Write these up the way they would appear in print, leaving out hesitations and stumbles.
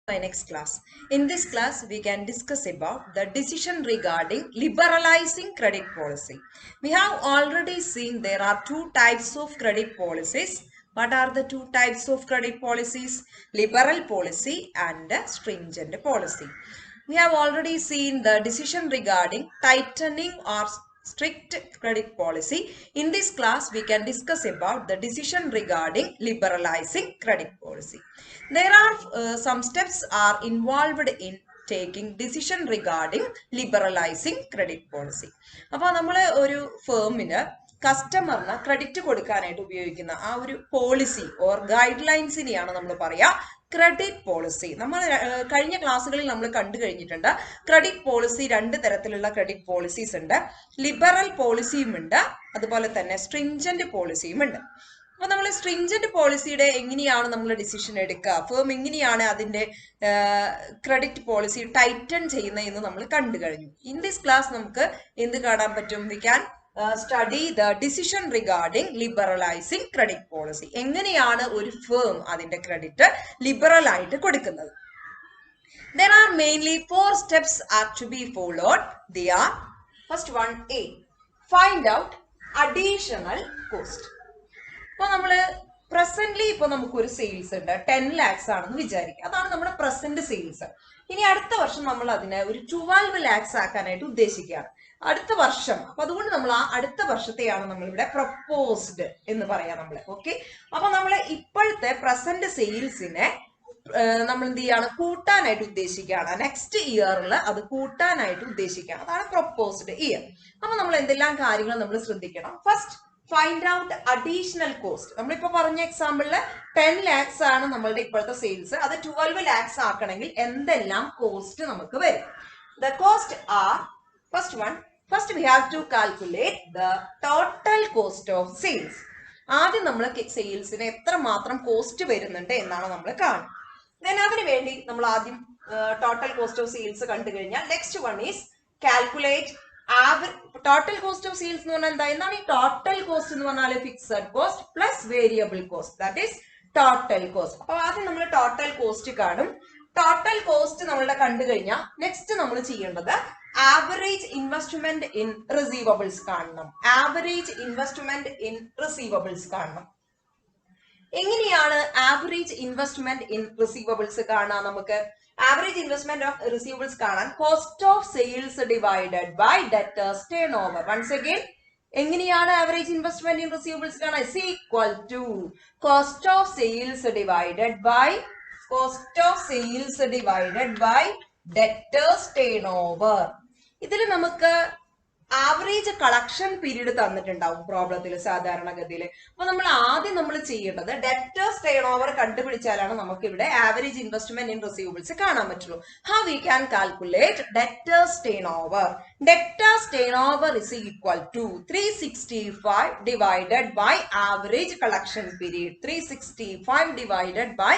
My next class. In this class, we can discuss about the decision regarding liberalizing credit policy. We have already seen there are two types of credit policies. What are the two types of credit policies? Liberal policy and stringent policy. We have already seen the decision regarding tightening or strict credit policy. In this class, we can discuss about the decision regarding liberalizing credit policy. There are some steps are involved in taking decision regarding liberalizing credit policy. അപ്പോൾ നമ്മൾ ഒരു ഫേമിന് കസ്റ്റമറിന് credit കൊടുക്കാനായിട്ട് ഉപയോഗിക്കുന്ന ആ ഒരു policy or guide ലൈൻസിനെയാണ് നമ്മൾ പറയുക ക്രെഡിറ്റ് പോളിസി. നമ്മൾ കഴിഞ്ഞ ക്ലാസ്സുകളിൽ നമ്മൾ കണ്ടു കഴിഞ്ഞിട്ടുണ്ട്. ക്രെഡിറ്റ് പോളിസി രണ്ട് തരത്തിലുള്ള ക്രെഡിറ്റ് പോളിസീസ് ഉണ്ട്. ലിബറൽ പോളിസിയും ഉണ്ട്, അതുപോലെ തന്നെ സ്ട്രിഞ്ചന്റ് പോളിസിയും ഉണ്ട്. അപ്പൊ നമ്മൾ സ്ട്രിഞ്ചന്റ് പോളിസിയുടെ എങ്ങനെയാണ് നമ്മൾ ഡിസിഷൻ എടുക്കുക, ഫേം എങ്ങനെയാണ് അതിന്റെ ക്രെഡിറ്റ് പോളിസി ടൈറ്റൺ ചെയ്യുന്നതെന്ന് നമ്മൾ കണ്ടു കഴിഞ്ഞു. ഇൻ ദിസ് ക്ലാസ് നമുക്ക് എന്ത് കാണാൻ പറ്റും? We can study the decision regarding liberalising credit policy. എങ്ങനെയാണ് ഒരു ഫേം അതിന്റെ ക്രെഡിറ്റ് ലിബറൽ ആയിട്ട് കൊടുക്കുന്നത്? There are mainly 4 steps are to be followed. They are first one A, find out additional cost. ഇപ്പൊ നമ്മള് പ്രസന്റ്ലി ഇപ്പൊ നമുക്കൊരു സെയിൽസ് ഉണ്ട് 10 lakhs ആണെന്ന് വിചാരിക്കുക. അതാണ് നമ്മുടെ പ്രസന്റ് സെയിൽസ്. ഇനി അടുത്ത വർഷം നമ്മൾ അതിനെ ഒരു 12 lakhs ആക്കാനായിട്ട് ഉദ്ദേശിക്കുകയാണ് അടുത്ത വർഷം. അപ്പൊ അതുകൊണ്ട് നമ്മൾ ആ അടുത്ത വർഷത്തെയാണ് നമ്മളിവിടെ പ്രപ്പോസ്ഡ് എന്ന് പറയാം നമ്മള്. ഓക്കെ, അപ്പൊ നമ്മള് ഇപ്പോഴത്തെ പ്രസന്റ് സെയിൽസിനെ നമ്മൾ എന്ത് ചെയ്യാണ്? കൂട്ടാനായിട്ട് ഉദ്ദേശിക്കുകയാണ്. നെക്സ്റ്റ് ഇയറിൽ അത് കൂട്ടാനായിട്ട് ഉദ്ദേശിക്കുകയാണ്. അതാണ് പ്രപ്പോസ്ഡ് ഇയർ. അപ്പൊ നമ്മൾ എന്തെല്ലാം കാര്യങ്ങൾ നമ്മൾ ശ്രദ്ധിക്കണം? First, find out additional cost. നമ്മളിപ്പോ പറഞ്ഞ എക്സാമ്പിളില് 10 lakhs ആണ് നമ്മളുടെ ഇപ്പോഴത്തെ സെയിൽസ്. അത് 12 lakhs ആക്കണമെങ്കിൽ എന്തെല്ലാം കോസ്റ്റ് നമുക്ക് വരും? The cost are first one, first we have to calculate the total cost of sales. ആദ്യം നമ്മൾ സെയിൽസിന് എത്ര മാത്രം കോസ്റ്റ് വരുന്നുണ്ട് എന്നാണ് നമ്മൾ കാണുന്നത്. ദെൻ അതിനു വേണ്ടി നമ്മൾ ആദ്യം ടോട്ടൽ കോസ്റ്റ് ഓഫ് സെയിൽസ് കണ്ടു കഴിഞ്ഞാൽ next one is calculate total cost of sales എന്ന് പറഞ്ഞാൽ എന്താ? എന്താണ് ഈ ടോട്ടൽ കോസ്റ്റ് എന്ന് പറഞ്ഞാൽ? Fixed cost plus variable cost, that is total cost. അപ്പൊ ആദ്യം നമ്മൾ ടോട്ടൽ കോസ്റ്റ് കാണും. ടോട്ടൽ കോസ്റ്റ് നമ്മളുടെ കണ്ടു കഴിഞ്ഞാൽ നെക്സ്റ്റ് നമ്മൾ ചെയ്യേണ്ടത് ആവറേജ് ഇൻവെസ്റ്റ്മെന്റ് ഇൻ റിസീവബിൾസ് കാണണം. ആവറേജ് ഇൻവെസ്റ്റ്മെന്റ് ഇൻ റിസീവബിൾസ് കാണണം. എങ്ങനെയാണ് ആവറേജ് ഇൻവെസ്റ്റ്മെന്റ് ഇൻ റിസീവബിൾസ് കാണാൻ? നമുക്ക് ആവറേജ് ഇൻവെസ്റ്റ്മെന്റ് ഓഫ് റിസീവബിൾസ് കാണാൻ cost of sales divided by debtors turnover. Once again, എങ്ങനെയാണ് ആവറേജ് ഇൻവെസ്റ്റ്മെന്റ് ഇൻ റിസീവബിൾസ് കാണാൻ? Is equal to cost of sales divided by debtors turnover. ഇതിൽ നമുക്ക് average collection period തന്നിട്ടുണ്ടാവും പ്രോബ്ലത്തിൽ സാധാരണഗതിയിൽ. അപ്പൊ നമ്മൾ ആദ്യം നമ്മൾ ചെയ്യേണ്ടത് ഡെറ്റേഴ്സ് ടേൺ ഓവർ കണ്ടുപിടിച്ചാലാണ് നമുക്ക് ഇവിടെ ആവറേജ് ഇൻവെസ്റ്റ്മെന്റ് ഇൻ റിസീവബിൾസ് കാണാൻ പറ്റുള്ളൂ. How we can calculate debtors turnover? Debtors turnover is equal to 365 divided by average collection period. 365 divided by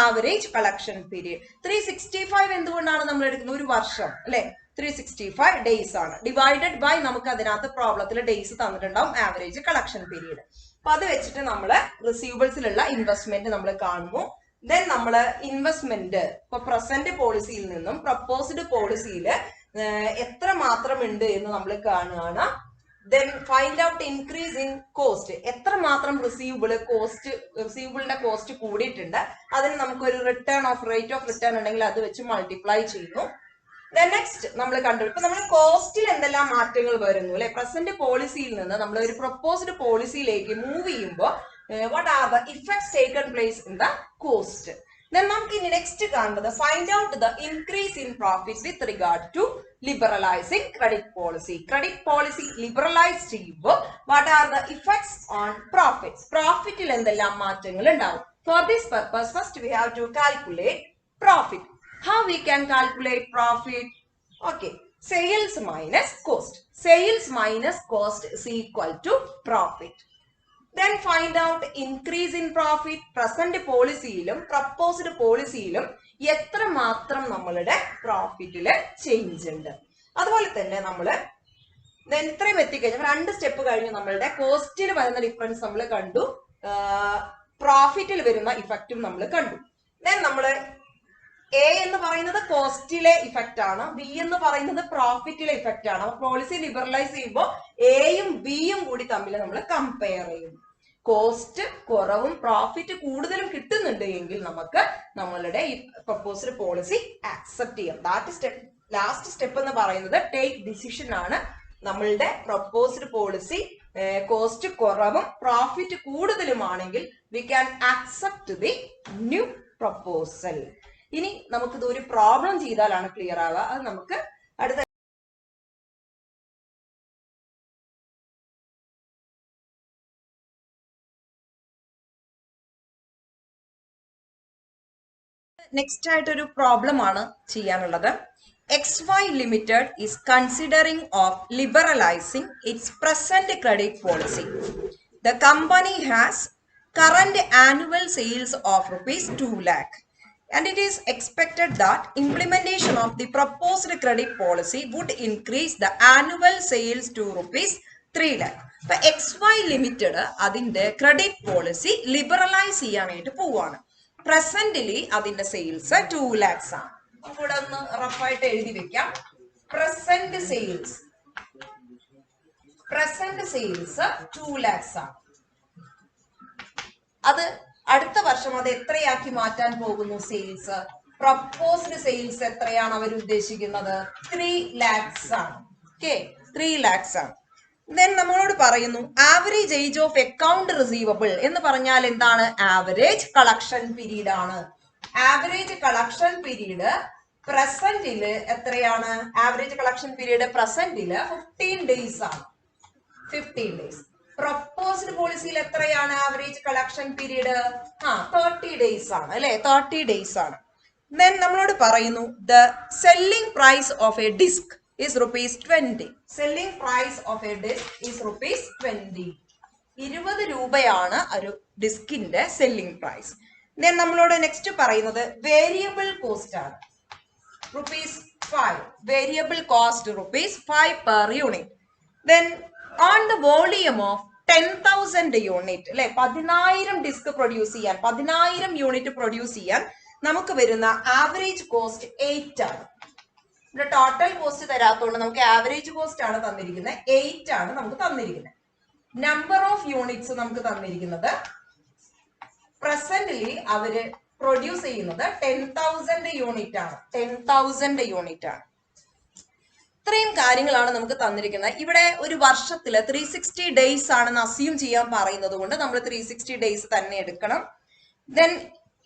average collection period. 365 എന്തുകൊണ്ടാണ് നമ്മൾ എടുക്കുന്നത്? ഒരു വർഷം അല്ലെ? 365 ഡേയ്സ് ആണ്. ഡിവൈഡഡ് ബൈ നമുക്ക് അതിനകത്ത് പ്രോബ്ലത്തിൽ ഡേയ്സ് തന്നിട്ടുണ്ടാവും, ആവറേജ് കളക്ഷൻ പീരീഡ്. അപ്പൊ അത് വെച്ചിട്ട് നമ്മൾ റിസീവബിൾസിലുള്ള ഇൻവെസ്റ്റ്മെന്റ് നമ്മൾ കാണുന്നു. ദെൻ നമ്മൾ ഇൻവെസ്റ്റ്മെന്റ് ഇപ്പൊ പ്രസന്റ് പോളിസിയിൽ നിന്നും പ്രപ്പോസ്ഡ് പോളിസിയിൽ എത്ര മാത്രം ഉണ്ട് എന്ന് നമ്മൾ കാണുകയാണ്. Then find out increase in cost. എത്ര മാത്രം റിസീവബിളിന്റെ കോസ്റ്റ് കൂടിയിട്ടുണ്ട്, അതിന് നമുക്കൊരു റേറ്റ് ഓഫ് റിട്ടേൺ ഉണ്ടെങ്കിൽ അത് വെച്ച് മൾട്ടിപ്ലൈ ചെയ്യുന്നു. നെക്സ്റ്റ് നമ്മൾ കണ്ടു ഇപ്പൊ നമ്മൾ കോസ്റ്റിൽ എന്തെല്ലാം മാറ്റങ്ങൾ വരുന്നു അല്ലെ? പ്രസന്റ് പോളിസിയിൽ നിന്ന് നമ്മൾ ഒരു പ്രപ്പോസ്ഡ് പോളിസിയിലേക്ക് മൂവ് ചെയ്യുമ്പോൾ what are the effects taken place in the cost. നമുക്ക് ഇനി നെക്സ്റ്റ് കാണുന്നത് find out the increase in profit with regard to liberalising credit policy. Credit policy liberalise ചെയ്യുമ്പോൾ what are the effects on profits? പ്രോഫിറ്റിൽ എന്തെല്ലാം മാറ്റങ്ങൾ ഉണ്ടാവും? For this purpose first we have to calculate profit. How we can calculate profit? Okay, sales minus cost. Sales minus cost is equal to profit. Then find out increase in profit. Present പോളിസിയിലും proposed പോളിസിയിലും എത്ര മാത്രം നമ്മളുടെ പ്രോഫിറ്റില് change ഉണ്ട്. അതുപോലെ തന്നെ നമ്മള് ഇത്രയും എത്തിക്കഴിഞ്ഞാൽ 2 സ്റ്റെപ്പ് കഴിഞ്ഞ് നമ്മളുടെ കോസ്റ്റിൽ വരുന്ന ഡിഫറൻസ് നമ്മൾ കണ്ടു, പ്രോഫിറ്റിൽ വരുന്ന ഇഫക്റ്റും നമ്മൾ കണ്ടു. ദെൻ നമ്മള് A പറയുന്നത് കോസ്റ്റിലെ ഇഫക്റ്റ് ആണ്, ബി എന്ന് പറയുന്നത് പ്രോഫിറ്റിലെ ഇഫക്റ്റ് ആണ്. അപ്പൊ പോളിസി ലിബറലൈസ് ചെയ്യുമ്പോൾ എയും ബിയും കൂടി തമ്മിൽ നമ്മൾ കമ്പയർ ചെയ്യും. കോസ്റ്റ് കുറവും പ്രോഫിറ്റ് കൂടുതലും കിട്ടുന്നുണ്ട് എങ്കിൽ നമുക്ക് നമ്മളുടെ ഈ പ്രപ്പോസ്ഡ് പോളിസി ആക്സെപ്റ്റ് ചെയ്യാം. ലാസ്റ്റ് സ്റ്റെപ്പ് എന്ന് പറയുന്നത് ടേക്ക് ഡിസിഷൻ ആണ്. നമ്മളുടെ പ്രപ്പോസ്ഡ് പോളിസി കോസ്റ്റ് കുറവും പ്രോഫിറ്റ് കൂടുതലുമാണെങ്കിൽ we can accept the new proposal. ഇനി നമുക്കിത് ഒരു പ്രോബ്ലം ചെയ്താലാണ് ക്ലിയർ ആവുക. അത് നമുക്ക് അടുത്ത നെക്സ്റ്റ് ആയിട്ടൊരു പ്രോബ്ലം ആണ് ചെയ്യാനുള്ളത്. XY Limited is considering of liberalizing its present credit policy. The company has current annual sales of rupees 2 lakh and it is expected that implementation of the proposed credit policy would increase the annual sales to rupees 3 lakh. But XY Limited അതിന്റെ credit policy liberalise ചെയ്യാനായിട്ട് പോവാണ്. Presently അതിന്റെ sales 2 lakhs ആണ്. ഇവിടെ ഒന്ന് റഫായിട്ട് എഴുതി വെക്കാം. Present sales 2 lakhs ആണ്. അത് അടുത്ത വർഷം അത് എത്രയാക്കി മാറ്റാൻ പോകുന്നു? സെയിൽസ് പ്രപ്പോസ്ഡ് സെയിൽസ് എത്രയാണ് അവർ ഉദ്ദേശിക്കുന്നത്? 3 lakhs ആണ്. ഓക്കെ, 3 lakhs ആണ്. ദെൻ നമ്മളോട് പറയുന്നു average age of account receivable എന്ന് പറഞ്ഞാൽ എന്താണ്? ആവറേജ് കളക്ഷൻ പീരീഡ് ആണ്. ആവറേജ് കളക്ഷൻ പീരീഡ് പ്രസന്റില് എത്രയാണ്? ആവറേജ് കളക്ഷൻ പീരീഡ് പ്രസന്റില് 15 days ആണ്. 15 days. പ്രപ്പോസ്ഡ് പോളിസിയിൽ എത്രയാണ് ആവറേജ് കളക്ഷൻ പീരീഡ്? 30 days ആണ് അല്ലെ? 30 days ആണ്. ദെൻ നമ്മളോട് പറയുന്നു the selling price of a disc is rupees 20. Selling price of a disc is rupees 20. 20 രൂപയാണ് ഒരു ഡിസ്കിന്റെ സെല്ലിംഗ് പ്രൈസ്. ദെൻ നമ്മളോട് നെക്സ്റ്റ് പറയുന്നത് വേരിയബിൾ കോസ്റ്റ് ആണ്. rupees 5. Variable cost rupees 5 per unit. Then on the volume of 10,000 unit അല്ലെ, 10,000 disk produce ചെയ്യാൻ, 10,000 unit produce ചെയ്യാൻ നമുക്ക് വരുന്ന ആവറേജ് കോസ്റ്റ് 8 ആണ്. ഇവിടെ ടോട്ടൽ കോസ്റ്റ് തരാത്തതുകൊണ്ട് നമുക്ക് ആവറേജ് കോസ്റ്റ് ആണ് തന്നിരിക്കുന്നത്. 8 ആണ് നമുക്ക് തന്നിരിക്കുന്നത്. നമ്പർ ഓഫ് യൂണിറ്റ്സ് നമുക്ക് തന്നിരിക്കുന്നത് പ്രസന്റ്ലി അവര് പ്രൊഡ്യൂസ് ചെയ്യുന്നത് 10,000 യൂണിറ്റ് ആണ്. 10,000 യൂണിറ്റ് ആണ്. ഇത്രയും കാര്യങ്ങളാണ് നമുക്ക് തന്നിരിക്കുന്നത്. ഇവിടെ ഒരു വർഷത്തില് 360 days ആണെന്ന് അസ്യൂം ചെയ്യാൻ പറയുന്നത് കൊണ്ട് നമ്മൾ 360 days തന്നെ എടുക്കണം. ദെൻ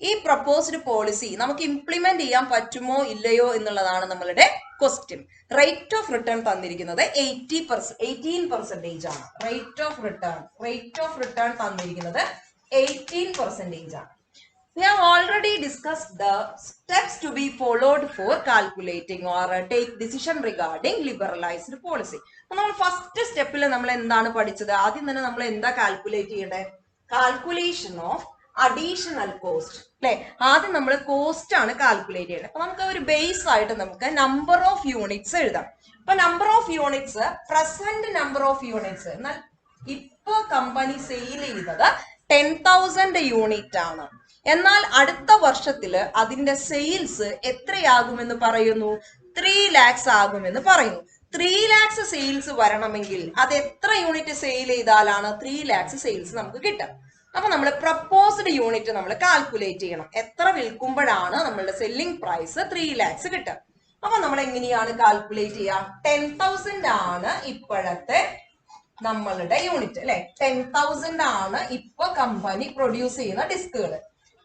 ഈ പ്രപ്പോസ്ഡ് പോളിസി നമുക്ക് ഇംപ്ലിമെന്റ് ചെയ്യാൻ പറ്റുമോ ഇല്ലയോ എന്നുള്ളതാണ് നമ്മളുടെ ക്വസ്റ്റ്യൻ. റേറ്റ് ഓഫ് റിട്ടേൺ തന്നിരിക്കുന്നത് 18% ആണ്. റേറ്റ് ഓഫ് റിട്ടേൺ തന്നിരിക്കുന്നത് 18% ആണ്. We have already discussed the steps to be followed for calculating or take decision regarding liberalized policy. നമ്മൾ ഫസ്റ്റ് സ്റ്റെപ്പിൽ നമ്മൾ എന്താണ് പഠിച്ചത്? ആദ്യം തന്നെ നമ്മൾ എന്താ കാൽക്കുലേറ്റ് ചെയ്യേണ്ടത്? കാൽക്കുലേഷൻ ഓഫ് അഡീഷണൽ കോസ്റ്റ് അല്ലെ. ആദ്യം നമ്മൾ കോസ്റ്റ് ആണ് കാൽക്കുലേറ്റ് ചെയ്യുന്നത്. അപ്പൊ നമുക്ക് ഒരു ബേസ് ആയിട്ട് നമുക്ക് നമ്പർ ഓഫ് യൂണിറ്റ്സ് എഴുതാം. അപ്പൊ number of units present number of units എന്നാൽ ഇപ്പൊ കമ്പനി സെയിൽ ചെയ്തത് 10,000 യൂണിറ്റ് ആണ്. എന്നാൽ അടുത്ത വർഷത്തില് അതിന്റെ സെയിൽസ് എത്രയാകുമെന്ന് പറയുന്നു? 3 lakhs ആകുമെന്ന് പറയുന്നു. 3 lakhs സെയിൽസ് വരണമെങ്കിൽ അത് എത്ര യൂണിറ്റ് സെയിൽ ചെയ്താലാണ് 3 lakhs സെയിൽസ് നമുക്ക് കിട്ടുക? അപ്പൊ നമ്മൾ പ്രപ്പോസ്ഡ് യൂണിറ്റ് നമ്മൾ കാൽക്കുലേറ്റ് ചെയ്യണം. എത്ര വിൽക്കുമ്പോഴാണ് നമ്മളുടെ സെല്ലിംഗ് പ്രൈസ് 3 lakhs കിട്ടുക? അപ്പൊ നമ്മൾ എങ്ങനെയാണ് കാൽക്കുലേറ്റ് ചെയ്യുക? 10,000 ആണ് ഇപ്പോഴത്തെ നമ്മളുടെ യൂണിറ്റ് അല്ലെ. 10,000 ആണ് ഇപ്പൊ കമ്പനി പ്രൊഡ്യൂസ് ചെയ്യുന്ന ഡിസ്കുകൾ.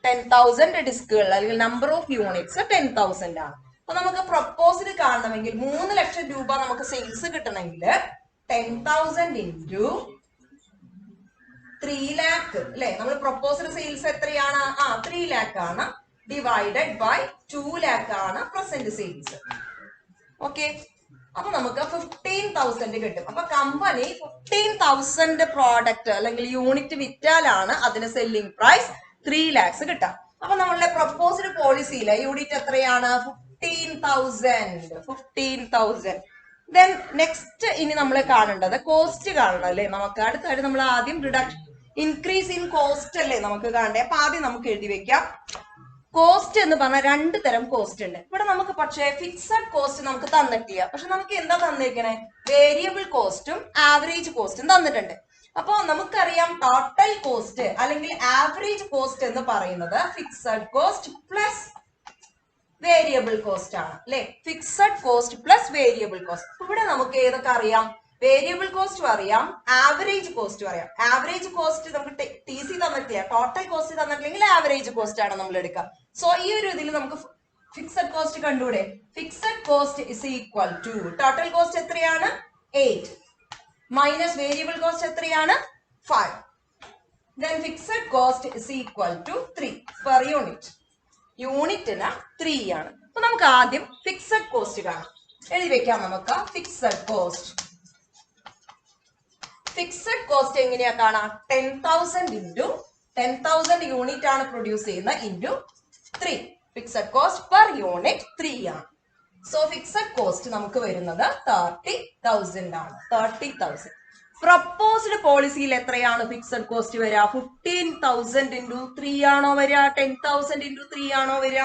10,000 ഡിസ്കുകൾ അല്ലെങ്കിൽ നമ്പർ ഓഫ് യൂണിറ്റ്സ് 10,000 ആണ്. അപ്പൊ നമുക്ക് പ്രപ്പോസ്ഡ് കാണണമെങ്കിൽ 3 ലക്ഷം രൂപ നമുക്ക് സെയിൽസ് കിട്ടണമെങ്കിൽ 10,000 ഇൻറ്റു 3 lakh അല്ലെ. നമ്മൾ പ്രപ്പോസ്ഡ് സെയിൽസ് എത്രയാണ്? 3 lakh ആണ്. ഡിവൈഡഡ് ബൈ 2 lakh ആണ് പ്രസന്റ് സെയിൽസ്. ഓക്കെ, അപ്പൊ നമുക്ക് 15,000 കിട്ടും. അപ്പൊ കമ്പനി 15,000 പ്രോഡക്റ്റ് അല്ലെങ്കിൽ യൂണിറ്റ് വിറ്റാലാണ് അതിന് സെല്ലിംഗ് പ്രൈസ് 3 lakhs കിട്ടാം. അപ്പൊ നമ്മളുടെ പ്രപ്പോസ്ഡ് പോളിസിയിലെ യൂണിറ്റ് എത്രയാണ്? 15,000. ദെൻ നെക്സ്റ്റ് ഇനി നമ്മൾ കാണേണ്ടത് കോസ്റ്റ് കാണണം അല്ലെ. നമുക്ക് അടുത്തായിട്ട് നമ്മൾ ആദ്യം റിഡക്ഷൻ ഇൻക്രീസ് ഇൻ കോസ്റ്റ് അല്ലേ നമുക്ക് കാണണ്ടേ. അപ്പൊ ആദ്യം നമുക്ക് എഴുതി വെക്കാം കോസ്റ്റ് എന്ന് പറഞ്ഞാൽ രണ്ട് തരം കോസ്റ്റ് ഉണ്ട് ഇവിടെ നമുക്ക്. പക്ഷേ ഫിക്സഡ് കോസ്റ്റ് നമുക്ക് തന്നിട്ടില്ല. പക്ഷെ നമുക്ക് എന്താ തന്നിരിക്കണേ? വേരിയബിൾ കോസ്റ്റും ആവറേജ് കോസ്റ്റും തന്നിട്ടുണ്ട്. അപ്പോ നമുക്കറിയാം ടോട്ടൽ കോസ്റ്റ് അല്ലെങ്കിൽ ആവറേജ് കോസ്റ്റ് എന്ന് പറയുന്നത് fixed cost plus variable cost ആണ് അല്ലെ. Fixed cost plus variable cost. ഇവിടെ നമുക്ക് ഏതൊക്കെ അറിയാം? വേരിയബിൾ കോസ്റ്റും അറിയാം, ആവറേജ് കോസ്റ്റും അറിയാം. ആവറേജ് കോസ്റ്റ് നമുക്ക് ടി സി തന്നിട്ടില്ല, ടോട്ടൽ കോസ്റ്റ് തന്നിട്ടില്ലെങ്കിൽ ആവറേജ് കോസ്റ്റ് ആണ് നമ്മൾ എടുക്കുക. സോ ഈ ഒരു ഇതിൽ നമുക്ക് ഫിക്സഡ് കോസ്റ്റ് കണ്ടൂടെ? Fixed cost is equal to total cost എത്രയാണ്? 8 മൈനസ് വേരിയബിൾ കോസ്റ്റ് എത്രയാണ്? 5. then fixed cost is equal to 3 per unit. യൂണിറ്റിന് 3 ആണ്. അപ്പൊ നമുക്ക് ആദ്യം ഫിക്സഡ് കോസ്റ്റ് കാണാം. എഴുതി വെക്കാം നമുക്ക്. ഫിക്സഡ് കോസ്റ്റ് എങ്ങനെയാ കാണാം? 10,000 ഇൻറ്റു 10,000 യൂണിറ്റ് ആണ് പ്രൊഡ്യൂസ് ചെയ്യുന്ന into 3. Fixed cost per unit 3 ആണ്. സോ ഫിക്സഡ് കോസ്റ്റ് നമുക്ക് വരുന്നത് 30,000 ആണ്. 30,000. പ്രപ്പോസ്ഡ് പോളിസിയിൽ എത്രയാണ് ഫിക്സഡ് കോസ്റ്റ് വരിക? 15,000 ഇൻറ്റു 3 ആണോ വരിക? 10,000 ഇൻറ്റു 3 ആണോ വരിക?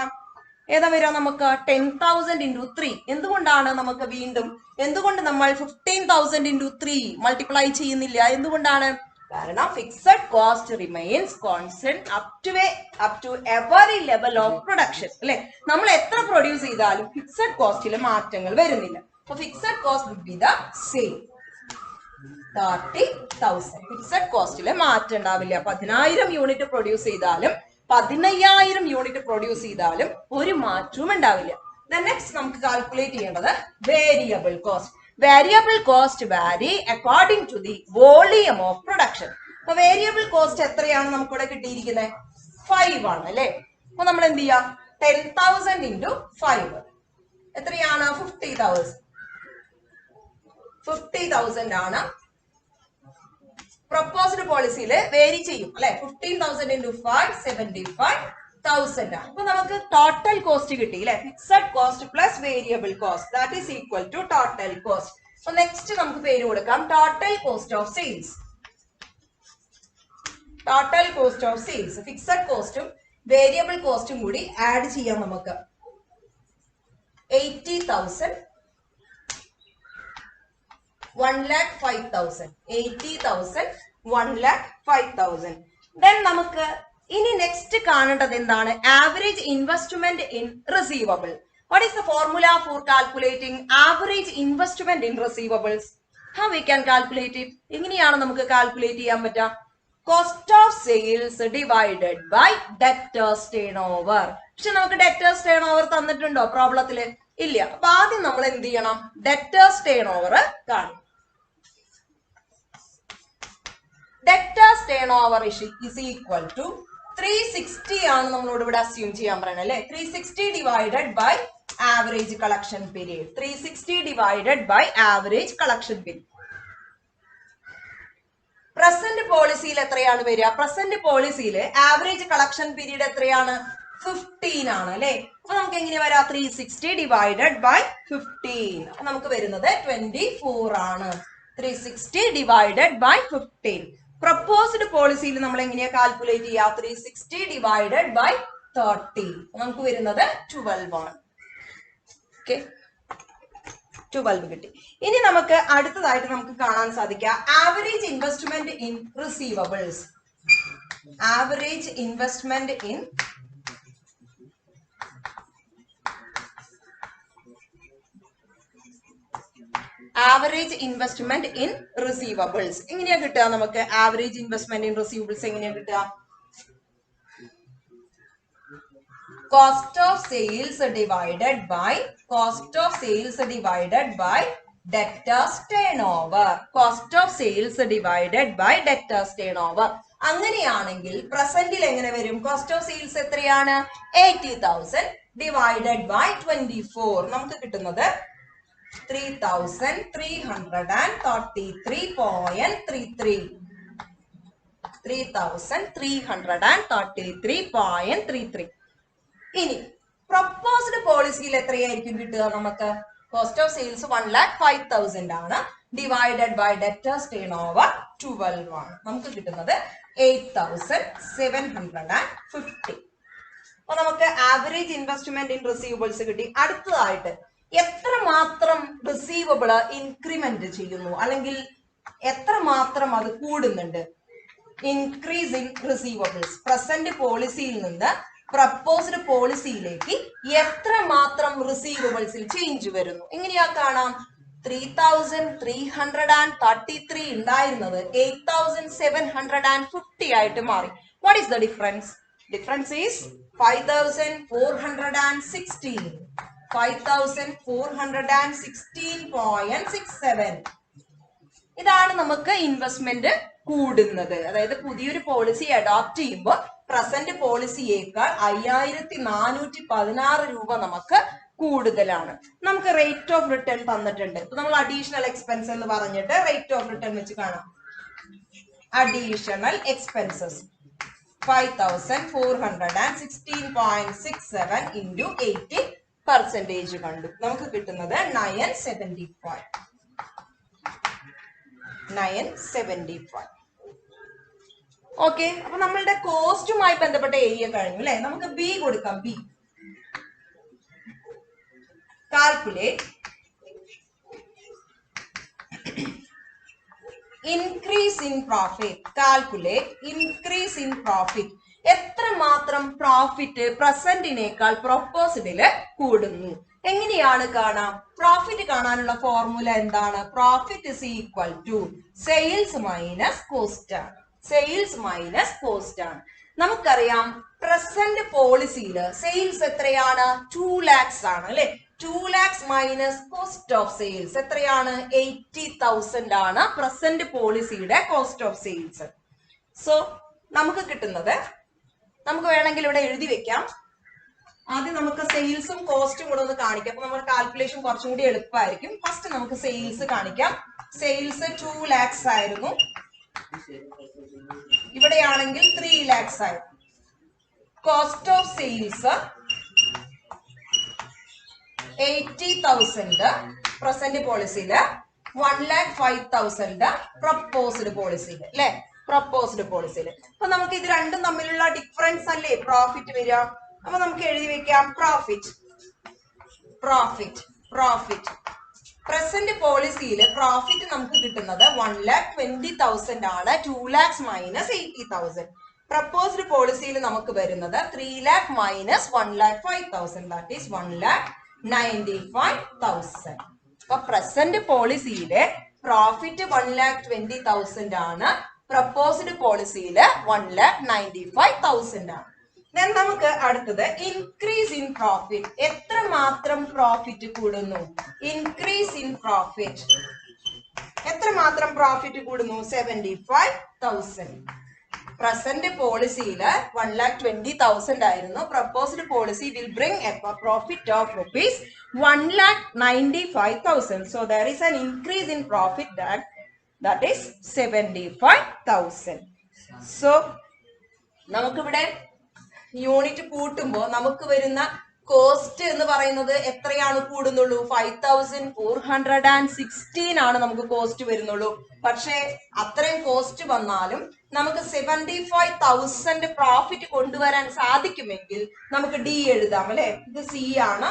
ഏതാ വരിക നമുക്ക്? 10,000 ഇൻറ്റു 3. എന്തുകൊണ്ടാണ് നമുക്ക് വീണ്ടും എന്തുകൊണ്ട് നമ്മൾ 15,000 ഇൻറ്റു 3 മൾട്ടിപ്ലൈ ചെയ്യുന്നില്ല? എന്തുകൊണ്ടാണ്? കാരണം fixed cost remains constant up to every level of production അല്ലെ. നമ്മൾ എത്ര പ്രൊഡ്യൂസ് ചെയ്താലും ഫിക്സഡ് കോസ്റ്റിൽ മാറ്റങ്ങൾ വരുന്നില്ല. അപ്പൊ fixed cost would be the same 30,000. Fixed കോസ്റ്റില് മാറ്റം ഉണ്ടാവില്ല. 10,000 യൂണിറ്റ് പ്രൊഡ്യൂസ് ചെയ്താലും 15,000 യൂണിറ്റ് പ്രൊഡ്യൂസ് ചെയ്താലും ഒരു മാറ്റവും ഉണ്ടാവില്ല. നെക്സ്റ്റ് നമുക്ക് കാൽക്കുലേറ്റ് ചെയ്യേണ്ടത് variable cost. Variable cost vary according to the volume of production. അപ്പൊ വേരിയബിൾ കോസ്റ്റ് എത്രയാണ് നമുക്കിവിടെ കിട്ടിയിരിക്കുന്നത്? 5 ആണ് അല്ലെ. അപ്പൊ നമ്മൾ എന്ത് ചെയ്യാം? 10,000 ഇൻറ്റു 5 എത്രയാണ്? 50,000 ആണ്. പ്രപ്പോസ്ഡ് പോളിസിയിൽ വേരി ചെയ്യും അല്ലെ. 15,000 ഇൻറ്റു 5 75,000 ആണ്. അപ്പൊ നമുക്ക് ടോട്ടൽ കോസ്റ്റ് കിട്ടി അല്ലെ. Fixed cost plus variable cost that is equal to total cost. അപ്പൊ നെക്സ്റ്റ് നമുക്ക് പേര് കൊടുക്കാം total cost of sales. Total cost of sales fixed കോസ്റ്റും വേരിയബിൾ കോസ്റ്റും കൂടി ആഡ് ചെയ്യാം നമുക്ക്. 80,000 1,05,000. 80,000 1,05,000. then നമുക്ക് ഇനി നെക്സ്റ്റ് കാണേണ്ടത് എന്താണ്? Average investment in receivable. What is the formula for calculating average investment in receivables? How we can calculate it? എങ്ങനെയാണ് നമുക്ക് കാൽക്കുലേറ്റ് ചെയ്യാൻ പറ്റുക? Cost of sales divided by debtors turnover. പക്ഷെ നമുക്ക് ഡെറ്റേഴ്സ് ടേൺ ഓവർ തന്നിട്ടുണ്ടോ പ്രോബ്ലത്തില്? ഇല്ല. അപ്പൊ ആദ്യം നമ്മൾ എന്ത് ചെയ്യണം? ഡെറ്റേഴ്സ് ടേൺ ഓവർ കാണും. Debtors turnover is equal to 360 ആണ് നമ്മളോട് ഇവിടെ അസ്യൂം ചെയ്യാൻ പറയണത് അല്ലെ. 360 divided by average collection period. 360 divided by average collection period. Present പോളിസിയിൽ എത്രയാണ് വരിക? പ്രസന്റ് പോളിസിയിൽ ആവറേജ് കളക്ഷൻ പീരീഡ് എത്രയാണ്? 15 ആണ് അല്ലെ. അപ്പൊ നമുക്ക് എങ്ങനെ വരാം? 360 ഡിവൈഡഡ് ബൈ 15. അപ്പൊ നമുക്ക് വരുന്നത് 24 ആണ്. 360 ഡിവൈഡഡ് ബൈ 15. പ്രപ്പോസ്ഡ് പോളിസിയിൽ നമ്മൾ എങ്ങനെയാ കാൽക്കുലേറ്റ് ചെയ്യുക? 360 ഡിവൈഡഡ് ബൈ 30. നമുക്ക് വരുന്നത് 12 ആണ്. ഓക്കെ, 12 കിട്ടി. ഇനി നമുക്ക് അടുത്തതായിട്ട് നമുക്ക് കാണാൻ സാധിക്കുക average investment in receivables. Average investment in average investment in receivables എങ്ങനെയാ കിട്ടുക? നമുക്ക് ആവറേജ് ഇൻവെസ്റ്റ്മെന്റ് ഇൻ റിസീവബിൾസ് എങ്ങനെയാ കിട്ടുക? Cost of sales divided by debtors turnover. Cost of sales divided by debtors turnover. അങ്ങനെയാണെങ്കിൽ പ്രസന്റിൽ എങ്ങനെ വരും? Cost of sales എത്രയാണ്? 80,000 ഡിവൈഡഡ് ബൈ 24. നമുക്ക് കിട്ടുന്നത് 3,333.33. 3,333.33. ഇനി പ്രപ്പോസ്ഡ് പോളിസിയിൽ എത്രയായിരിക്കും കിട്ടുക നമുക്ക്? കോസ്റ്റ് ഓഫ് സെയിൽസ് 1,05,000 ആണ്. Divided by debtors turnover 12 ആണ്. നമുക്ക് കിട്ടുന്നത് 8,750. അപ്പൊ നമുക്ക് ആവറേജ് ഇൻവെസ്റ്റ്മെന്റ് ഇൻ റിസീവബിൾസ് കിട്ടി. അടുത്തതായിട്ട് എത്രമാത്രം റിസീവബിള് ഇൻക്രിമെന്റ് ചെയ്യുന്നു അല്ലെങ്കിൽ എത്രമാത്രം അത് കൂടുന്നുണ്ട്. ഇൻക്രീസ് ഇൻ റിസീവബിൾസ് പ്രസന്റ് പോളിസിയിൽ നിന്ന് പ്രപ്പോസ്ഡ് പോളിസിയിലേക്ക് എത്രമാത്രം റിസീവബിൾസിൽ ചേഞ്ച് വരുന്നു. എങ്ങനെയാ കാണാം? 3,333 ഉണ്ടായിരുന്നത് 8,750 ആയിട്ട് മാറി. What is the difference? Difference is 5,416. 5,416.67. ഇതാണ് നമുക്ക് ഇൻവെസ്റ്റ്മെന്റ് കൂടുന്നത്. അതായത് പുതിയൊരു പോളിസി അഡോപ്റ്റ് ചെയ്യുമ്പോൾ പ്രസന്റ് പോളിസിയേക്കാൾ 5,416 രൂപ നമുക്ക് കൂടുതലാണ്. നമുക്ക് റേറ്റ് ഓഫ് റിട്ടേൺ തന്നിട്ടുണ്ട്. ഇപ്പൊ നമ്മൾ അഡീഷണൽ എക്സ്പെൻസ് എന്ന് പറഞ്ഞിട്ട് റേറ്റ് ഓഫ് റിട്ടേൺ വെച്ച് കാണാം. അഡീഷണൽ എക്സ്പെൻസസ് 5,416.67 into 80% കണ്ടു. നമുക്ക് കിട്ടുന്നത് 975. ഓക്കെ, അപ്പൊ നമ്മളുടെ കോസ്റ്റുമായി ബന്ധപ്പെട്ട ഏരിയ കഴിഞ്ഞു അല്ലെ. നമുക്ക് ബി കൊടുക്കാം. B calculate increase in profit. Calculate increase in profit. എത്രമാത്രം പ്രോഫിറ്റ് പ്രസന്റിനേക്കാൾ പ്രൊപ്പോസഡില് കൂടുന്നു. എങ്ങനെയാണ് കാണാം? പ്രോഫിറ്റ് കാണാനുള്ള ഫോർമുല എന്താണ്? Profit is equal to sales minus cost ആണ്. സെയിൽസ് മൈനസ് കോസ്റ്റ് ആണ്. നമുക്കറിയാം പ്രസന്റ് പോളിസിയില് സെയിൽസ് എത്രയാണ്? 2 lakhs ആണ് അല്ലെ. 2 lakhs minus cost of sales എത്രയാണ്? 80,000 ആണ് പ്രസന്റ് പോളിസിയുടെ കോസ്റ്റ് ഓഫ് സെയിൽസ്. സോ നമുക്ക് കിട്ടുന്നത്, നമുക്ക് വേണമെങ്കിൽ ഇവിടെ എഴുതി വെക്കാം. ആദ്യം നമുക്ക് സെയിൽസും കോസ്റ്റും കൂടെ ഒന്ന് കാണിക്കാം. അപ്പൊ നമ്മുടെ കാൽക്കുലേഷൻ കുറച്ചും കൂടി എളുപ്പമായിരിക്കും. ഫസ്റ്റ് നമുക്ക് സെയിൽസ് കാണിക്കാം. സെയിൽസ് 2 lakhs ആയിരുന്നു. ഇവിടെയാണെങ്കിൽ 3 lakhs ആയിരുന്നു. കോസ്റ്റ് ഓഫ് സെയിൽസ് 80,000 പ്രസന്റ് പോളിസിയില്, 1,05,000 പ്രപ്പോസ്ഡ് പോളിസിയില് അല്ലെ. പ്രപ്പോസ്ഡ് പോളിസിയില്. അപ്പൊ നമുക്ക് ഇത് രണ്ടും തമ്മിലുള്ള ഡിഫറൻസ് അല്ലേ പ്രോഫിറ്റ് വരിക. അപ്പൊ നമുക്ക് എഴുതി വെക്കാം പ്രോഫിറ്റ്. പ്രസന്റ് പോളിസിയില് പ്രോഫിറ്റ് നമുക്ക് കിട്ടുന്നത് 1,20,000 ആണ്. 2 lakhs മൈനസ് 80,000. പ്രപ്പോസ്ഡ് പോളിസിയിൽ നമുക്ക് വരുന്നത് 3 lakh മൈനസ് 1,05,000. That is 1,95,000. അപ്പൊ പ്രസന്റ് പോളിസിയിലെ പ്രോഫിറ്റ് 1,20,000 ആണ്. പ്രപ്പോസ്ഡ് പോളിസിയില് 1,95,000 ആണ്. Then നമുക്ക് അടുത്തത് ഇൻക്രീസ് ഇൻ പ്രോഫിറ്റ്. എത്രമാത്രം പ്രോഫിറ്റ് കൂടുന്നു? Increase in profit. എത്രമാത്രം പ്രോഫിറ്റ് കൂടുന്നു? 75,000. പ്രസന്റ് പോളിസിയില് 1,20,000 ആയിരുന്നു. Proposed policy will bring A profit of rupees 1,95,000. So there is an increase in profit that is 75,000. So നമുക്കിവിടെ യൂണിറ്റ് കൂട്ടുമ്പോൾ നമുക്ക് വരുന്ന കോസ്റ്റ് എന്ന് പറയുന്നത് എത്രയാണ് കൂടുന്നുള്ളൂ? 5,416 ആണ് നമുക്ക് കോസ്റ്റ് വരുന്നുള്ളൂ. പക്ഷെ അത്രയും കോസ്റ്റ് വന്നാലും നമുക്ക് 75,000 പ്രോഫിറ്റ് കൊണ്ടുവരാൻ സാധിക്കുമെങ്കിൽ നമുക്ക് ഡി എഴുതാം അല്ലെ. ഇത് സി ആണ്.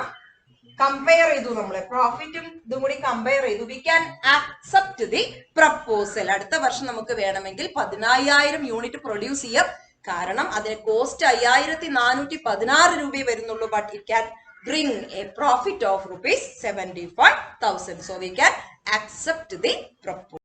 കമ്പയർ ചെയ്തു നമ്മളെ പ്രോഫിറ്റും ഇതും കൂടി കമ്പയർ ചെയ്തു. V can accept the proposal. അടുത്ത വർഷം നമുക്ക് വേണമെങ്കിൽ 10,000 യൂണിറ്റ് പ്രൊഡ്യൂസ് ചെയ്യാം. കാരണം അതിന് കോസ്റ്റ് 5,416 രൂപ വരുന്നുള്ളൂ. But it can bring A profit of rupees 75,000. So we can accept the proposal.